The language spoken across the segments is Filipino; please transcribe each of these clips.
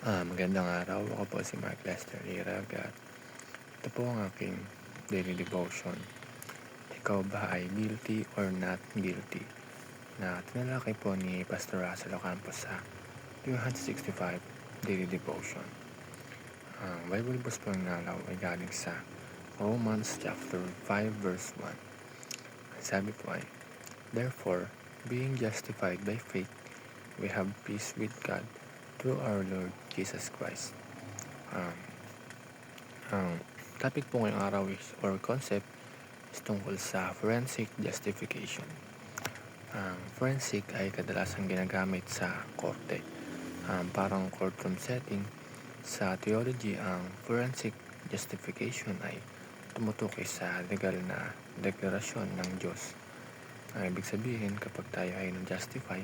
Magandang araw. Ako po si Mark Lester Iraga at ito po ang aking daily devotion. Ikaw ba ay guilty or not guilty? Na tinalakay po ni Pastor Russell Ocampo sa 265 daily devotion. Ang Bible verse po ng nalaw ay galing sa Romans chapter 5 verse 1. Sabi po ay, "Therefore, being justified by faith, we have peace with God through our Lord Jesus Christ." Um, ang topic po ngayong araw is, or concept, is tungkol sa forensic justification. Ang forensic ay kadalasang ginagamit sa korte. Parang courtroom setting. Sa theology, ang forensic justification ay tumutukoy sa legal na deklarasyon ng Diyos. Ang ibig sabihin, kapag tayo ay na-justify,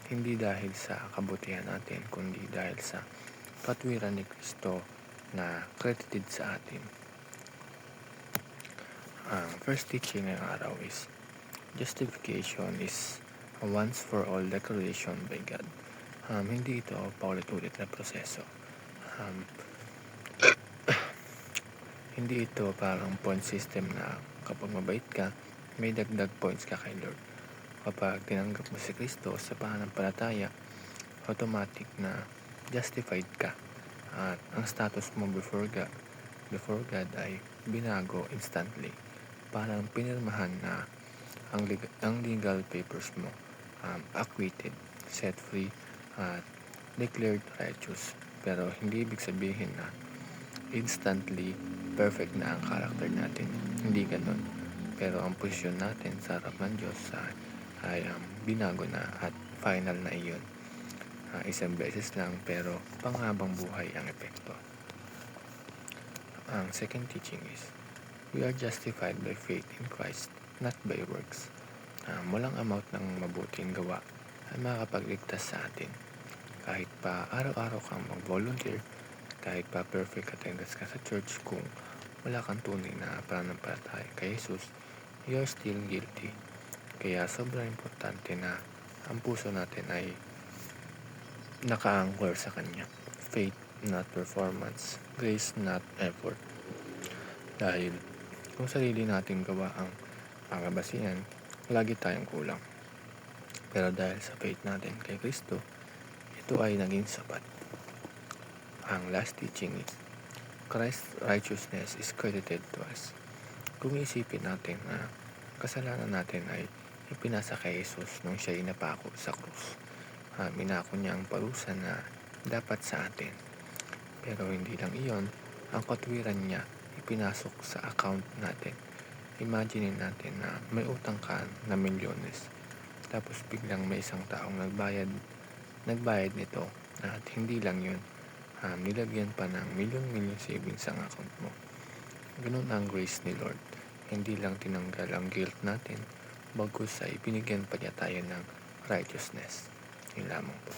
hindi dahil sa kabutihan natin, kundi dahil sa katwiran ni Kristo na credited sa atin. Ang first teaching ngayong araw is, justification is a once for all declaration by God. Hindi ito paulit-ulit na proseso. Hindi ito parang point system na kapag mabait ka, may dagdag points ka kay Lord. Kapag tinanggap mo si Kristo sa pananampalataya, automatic na justified ka. At ang status mo before God ay binago instantly. Parang pinirmahan na ang legal papers mo, acquitted, set free, at declared righteous. Pero hindi ibig sabihin na instantly perfect na ang character natin. Hindi ganun. Pero ang posisyon natin sa harap ng Diyos ay binago na at final na iyon. Isang beses lang pero panghabang buhay ang epekto. Ang second teaching is, we are justified by faith in Christ, not by works. Walang amount ng mabuting gawa ay makakapagligtas sa atin. Kahit pa araw-araw kang mag-volunteer, kahit pa perfect attendance ka sa church, kung wala kang tunay na pananampalataya kay Jesus, you're still guilty. Kaya sobrang importante na ang puso natin ay naka-anchor sa Kanya. Faith, not performance. Grace, not effort. Dahil kung sarili nating gawa ang pangabasihan, lagi tayong kulang. Pero dahil sa faith natin kay Kristo, ito ay naging sapat. Ang last teaching is, Christ's righteousness is credited to us. Kung isipin natin na kasalanan natin ay ipinasa kay Jesus nung siya inapako sa krus. Minako niya ang parusa na dapat sa atin. Pero hindi lang iyon, ang katwiran niya ipinasok sa account natin. Imagine natin na may utang ka na milyones. Tapos biglang may isang taong nagbayad nito, at hindi lang yun, nilagyan pa ng milyon savings ang account mo. Ganun ang grace ni Lord. Hindi lang tinanggal ang guilt natin, bagkus ay binigyan pa niya tayo ng righteousness. Yun lamang po.